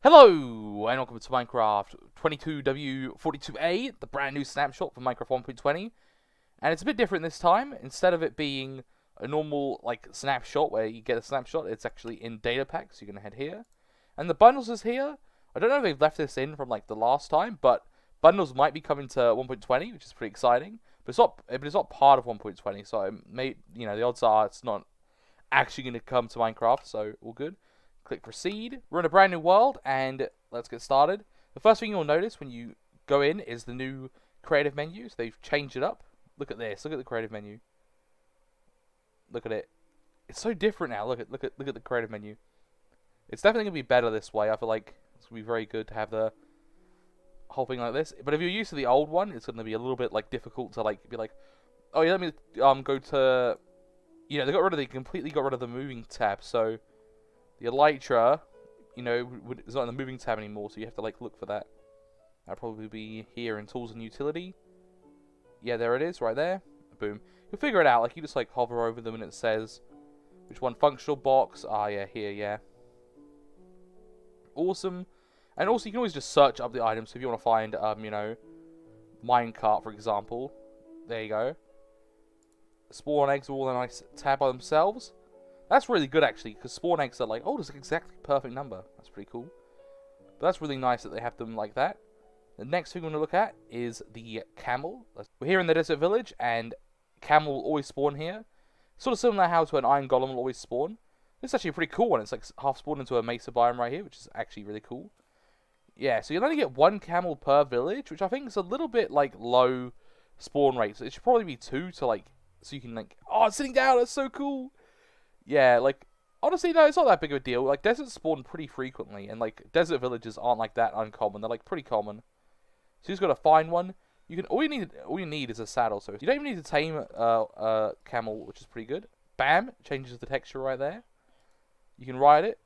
Hello, and welcome to Minecraft 22W42A, the brand new snapshot for Minecraft 1.20. And it's a bit different this time. Instead of it being a normal snapshot where you get a snapshot, it's actually in data pack, so you're going to head here. And the bundles is here. I don't know if they've left this in from the last time, but bundles might be coming to 1.20, which is pretty exciting. But it's not part of 1.20, so the odds are it's not actually going to come to Minecraft, so all good. Click proceed. We're in a brand new world, and let's get started. The first thing you'll notice when you go in is the new creative menu. So they've changed it up. Look at this. Look at the creative menu. Look at it. It's so different now. Look at the creative menu. It's definitely gonna be better this way. I feel like it's gonna be very good to have the whole thing like this. But if you're used to the old one, it's gonna be a little bit difficult to be like, oh yeah, let me go to. They completely got rid of the moving tab. So the elytra, is not in the moving tab anymore, so you have to look for that. That'll probably be here in Tools and Utility. Yeah, there it is, right there. Boom. You'll figure it out. You just hover over them and it says which one. Functional box. Ah, yeah, here, yeah. Awesome. And also, you can always just search up the items. So if you want to find, minecart, for example. There you go. Spawn eggs are all in a nice tab by themselves. That's really good, actually, because spawn eggs are oh, that's an exactly perfect number. That's pretty cool. But that's really nice that they have them like that. The next thing we're going to look at is the camel. We're here in the desert village, and camel will always spawn here. Sort of similar how to an iron golem will always spawn. This is actually a pretty cool one. It's half spawned into a mesa biome right here, which is actually really cool. Yeah, so you'll only get one camel per village, which I think is a little bit low spawn rate. So it should probably be two to so you can oh, it's sitting down. That's so cool. Yeah, honestly, no, it's not that big of a deal. Deserts spawn pretty frequently, and desert villages aren't that uncommon. They're pretty common. So you just gotta find one. All you need is a saddle. So you don't even need to tame a camel, which is pretty good. Bam, changes the texture right there. You can ride it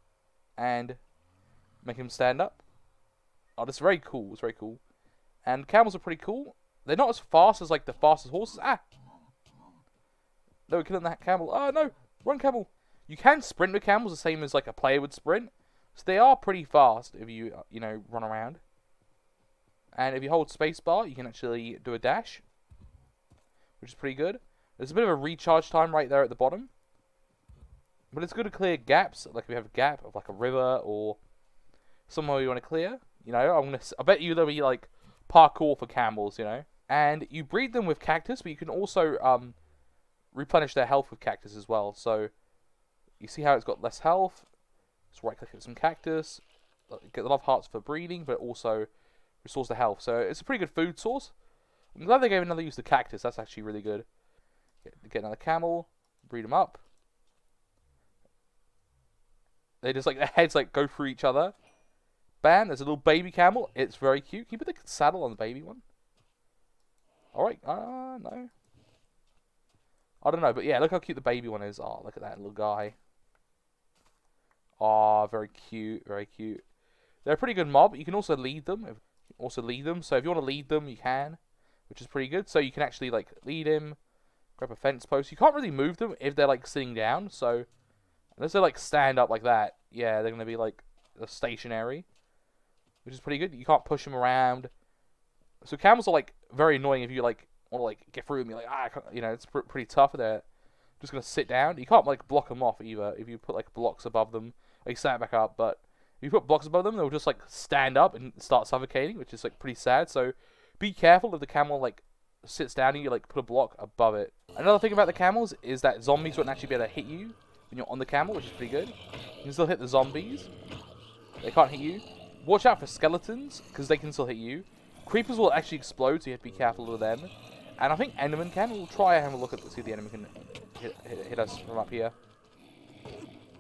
and make him stand up. Oh, that's very cool. It's very cool. And camels are pretty cool. They're not as fast as the fastest horses. Ah, no, we're killing that camel. Oh no. Run, camel. You can sprint with camels the same as a player would sprint. So they are pretty fast if you, run around. And if you hold spacebar, you can actually do a dash, which is pretty good. There's a bit of a recharge time right there at the bottom. But it's good to clear gaps, if you have a gap of a river or somewhere you want to clear. I bet you there'll be parkour for camels, And you breed them with cactus, but you can also replenish their health with cactus as well. So you see how it's got less health. Just right click at some cactus. Get the love hearts for breeding, but it also restores the health. So it's a pretty good food source. I'm glad they gave another use to cactus. That's actually really good. Get another camel. Breed them up. They just their heads go through each other. Bam, there's a little baby camel. It's very cute. Can you put the saddle on the baby one? Alright, no. I don't know, but yeah, look how cute the baby one is. Oh, look at that little guy. Oh, very cute, very cute. They're a pretty good mob. You can also lead them. So if you want to lead them, you can, which is pretty good. So you can actually lead him, grab a fence post. You can't really move them if they're sitting down. So unless they stand up like that, yeah, they're gonna be stationary, which is pretty good. You can't push them around. So camels are very annoying if you want to get through them. You're it's pretty tough. They're just gonna sit down. You can't block them off either. If you put blocks above them, they stand back up. But if you put blocks above them, they'll just stand up and start suffocating, which is pretty sad. So be careful if the camel sits down and you put a block above it. Another thing about the camels is that zombies won't actually be able to hit you when you're on the camel, which is pretty good. You can still hit the zombies. They can't hit you. Watch out for skeletons because they can still hit you. Creepers will actually explode, so you have to be careful of them. And I think Enderman can. We'll try and have a look at see if the Enderman can hit us from up here.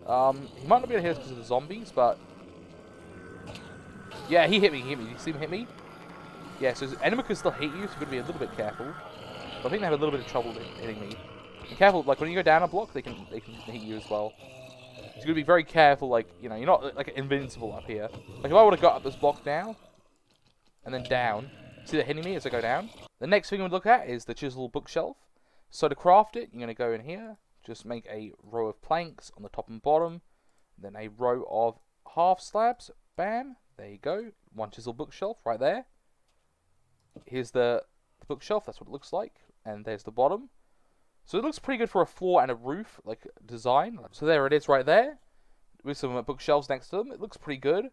He might not be able to hit us because of the zombies, but yeah, he hit me. Do you see him hit me? Yeah, so Enderman can still hit you, so you've got to be a little bit careful. But I think they have a little bit of trouble hitting me. Be careful, when you go down a block, they can hit you as well. So you've got to be very careful, you're not invincible up here. If I would have got up this block now, and then down, see they're hitting me as I go down. The next thing we look at is the Chisel Bookshelf. So to craft it, you're going to go in here, just make a row of planks on the top and bottom, then a row of half slabs, bam, There you go. One Chisel Bookshelf right there. Here's the bookshelf. That's what it looks like. And there's the bottom. So it looks pretty good for a floor and a roof like design. So there it is right there, with some bookshelves next to them. It looks pretty good.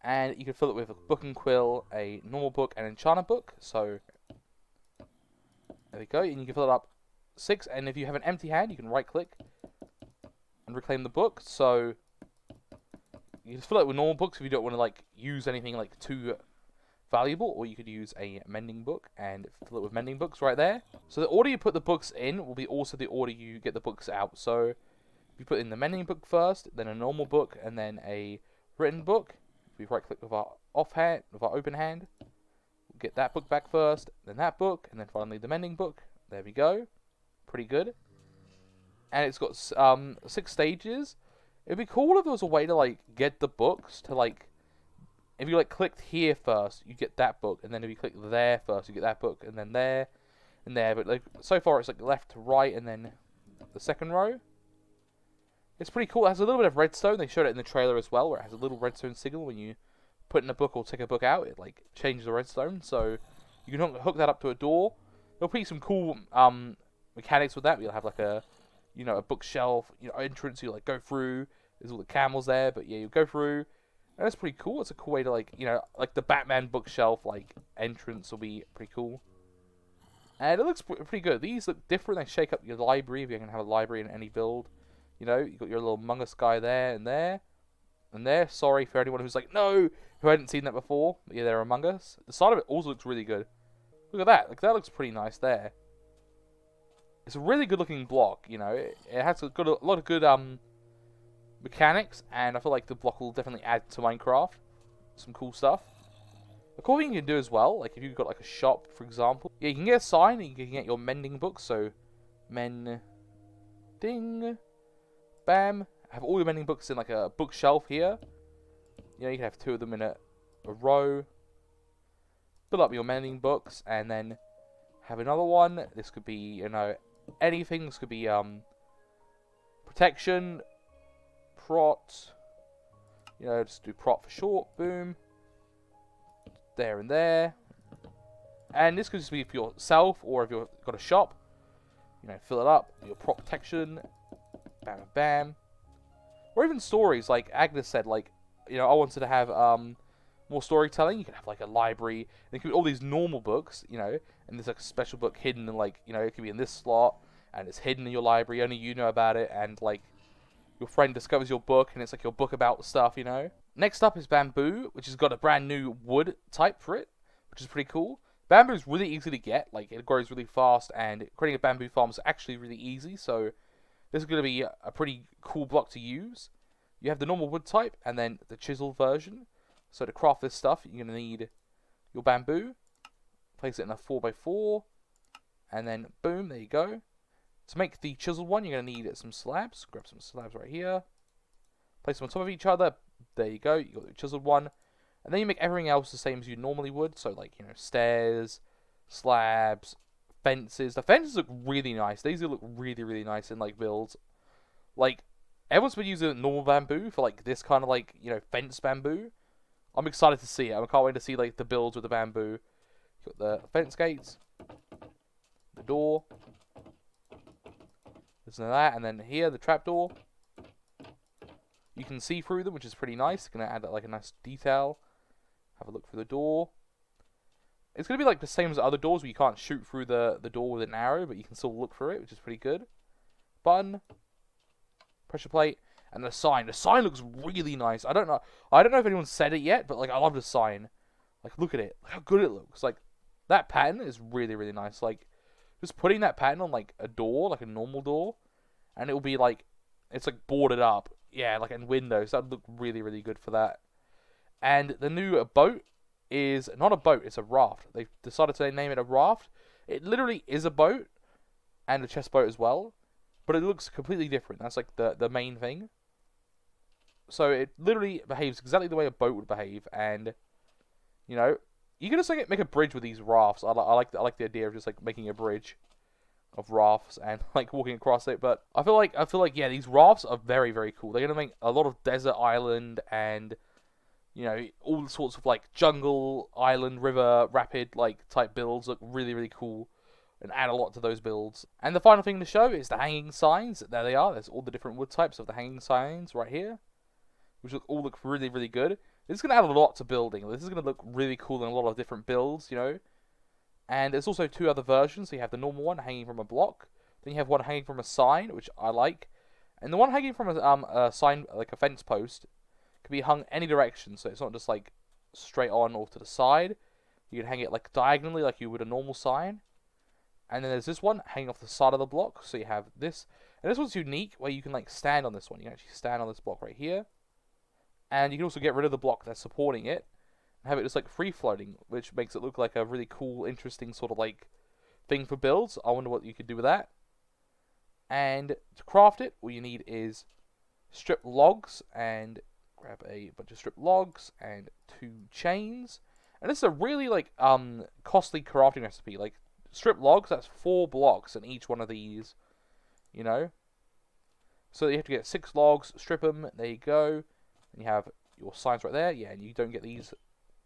And you can fill it with a book and quill, a normal book, and an enchanted book. So there we go. And you can fill it up 6. And if you have an empty hand, you can right click and reclaim the book. So you just fill it with normal books if you don't want to like use anything like too valuable, or you could use a mending book and fill it with mending books right there. So the order you put the books in will be also the order you get the books out. So if you put in the mending book first, then a normal book, and then a written book, if we right click with our open hand, we'll get that book back first, then that book, and then finally the mending book. There we go. Pretty good. And it's got 6 stages. It'd be cool if there was a way to like get the books to like, if you like clicked here first, you get that book, and then if you click there first, you get that book, and then there, and there. But like so far, it's like left to right, and then the second row. It's pretty cool. It has a little bit of redstone. They showed it in the trailer as well, where it has a little redstone signal when you put in a book or take a book out. It like changes the redstone, so you can hook that up to a door. There'll be some cool mechanics with that. You'll have like a, you know, a bookshelf, you know, entrance. You like go through. There's all the camels there, but yeah, you go through. And that's pretty cool. It's a cool way to like, you know, like the Batman bookshelf like entrance will be pretty cool. And it looks pretty good. These look different. They shake up your library if you're gonna have a library in any build. You know, you got your little Among Us guy there and there. And there. Sorry for anyone who's like, no, who hadn't seen that before. But yeah, they're Among Us. The side of it also looks really good. Look at that. Like that looks pretty nice there. It's a really good looking block, you know. It has a lot of good mechanics, and I feel like the block will definitely add to Minecraft. Some cool stuff. The cool thing you can do as well, like if you've got like a shop, for example, yeah, you can get a sign, and you can get your mending books. So, mending, bam. Have all your mending books in like a bookshelf here. You know, you can have 2 of them in a row. Fill up your mending books, and then have another one. This could be, you know, anything. This could be protection. Prot, you know, just do prot for short, boom, there and there, and this could just be for yourself, or if you've got a shop, you know, fill it up, your prot protection, bam, bam, or even stories, like Agnes said, like, you know, I wanted to have more storytelling. You can have like a library, and it could be all these normal books, you know, and there's like a special book hidden in like, you know, it could be in this slot, and it's hidden in your library, only you know about it, and like, your friend discovers your book, and it's like your book about stuff, you know. Next up is bamboo, which has got a brand new wood type for it, which is pretty cool. Bamboo is really easy to get, like it grows really fast, and creating a bamboo farm is actually really easy, so this is going to be a pretty cool block to use. You have the normal wood type, and then the chiseled version. So to craft this stuff, you're going to need your bamboo, place it in a 4x4, and then boom, there you go. To make the chiseled one, you're going to need some slabs. Grab some slabs right here. Place them on top of each other. There you go. You got the chiseled one. And then you make everything else the same as you normally would. So, like, you know, stairs, slabs, fences. The fences look really nice. These look really, really nice in, like, builds. Like, everyone's been using normal bamboo for, like, this kind of, like, you know, fence bamboo. I'm excited to see it. I can't wait to see, like, the builds with the bamboo. You've got the fence gates. The door. That, and then here the trapdoor, you can see through them, which is pretty nice. It's gonna add like a nice detail. Have a look through the door. It's gonna be like the same as other doors, where you can't shoot through the door with an arrow, but you can still look through it, which is pretty good. Button, pressure plate, and the sign. The sign looks really nice. I don't know if anyone's said it yet, but like I love the sign. Like look at it, look how good it looks. Like that pattern is really, really nice. Like just putting that pattern on like a door, like a normal door, and it will be like, it's like boarded up. Yeah, like in windows. That would look really, really good for that. And the new boat is not a boat, it's a raft. They've decided to name it a raft. It literally is a boat, and a chest boat as well, but it looks completely different. That's like the main thing. So it literally behaves exactly the way a boat would behave, and, you know, you can just like make a bridge with these rafts. I like the idea of just like making a bridge of rafts and like walking across it. But I feel like yeah, these rafts are very, very cool. They're gonna make a lot of desert island and You know, all sorts of like jungle, island, river, rapid like type builds look really, really cool and add a lot to those builds. And the final thing to show is the hanging signs. There they are. There's all the different wood types of the hanging signs right here, which all look really, really good. This is going to add a lot to building. This is going to look really cool in a lot of different builds, you know. And there's also two other versions. So you have the normal one hanging from a block. Then you have one hanging from a sign, which I like. And the one hanging from a sign, like a fence post, can be hung any direction. So it's not just like straight on or to the side. You can hang it like diagonally like you would a normal sign. And then there's this one hanging off the side of the block. So you have this. And this one's unique where you can like stand on this one. You can actually stand on this block right here. And you can also get rid of the block that's supporting it. And have it just like free floating. Which makes it look like a really cool, interesting sort of like thing for builds. I wonder what you could do with that. And to craft it, all you need is strip logs. And grab a bunch of strip logs and 2 chains. And this is a really like costly crafting recipe. Like strip logs, that's 4 blocks in each one of these, you know. So you have to get 6 logs, strip them, there you go. And you have your signs right there, yeah, and you don't get these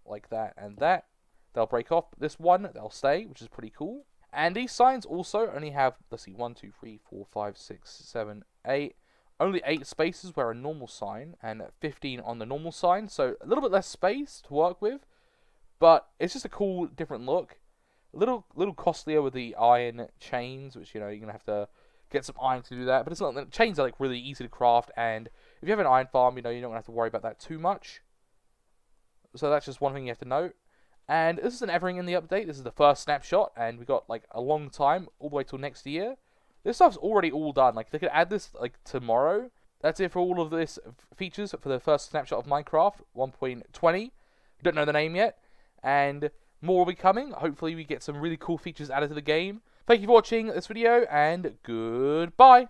like that and that. They'll break off, but this one, they'll stay, which is pretty cool. And these signs also only have, let's see, 1, 2, 3, 4, 5, 6, 7, 8. Only 8 spaces where a normal sign, and 15 on the normal sign. So a little bit less space to work with, but it's just a cool, different look. A little costlier with the iron chains, which, you know, you're going to have to get some iron to do that. But it's not, chains are like really easy to craft, and if you have an iron farm, you know, you don't have to worry about that too much. So that's just one thing you have to note. And this isn't everything in the update. This is the first snapshot, and we got like a long time, all the way till next year. This stuff's already all done. Like, they could add this like tomorrow. That's it for all of this features for the first snapshot of Minecraft 1.20. Don't know the name yet, and more will be coming. Hopefully we get some really cool features added to the game. Thank you for watching this video, and goodbye.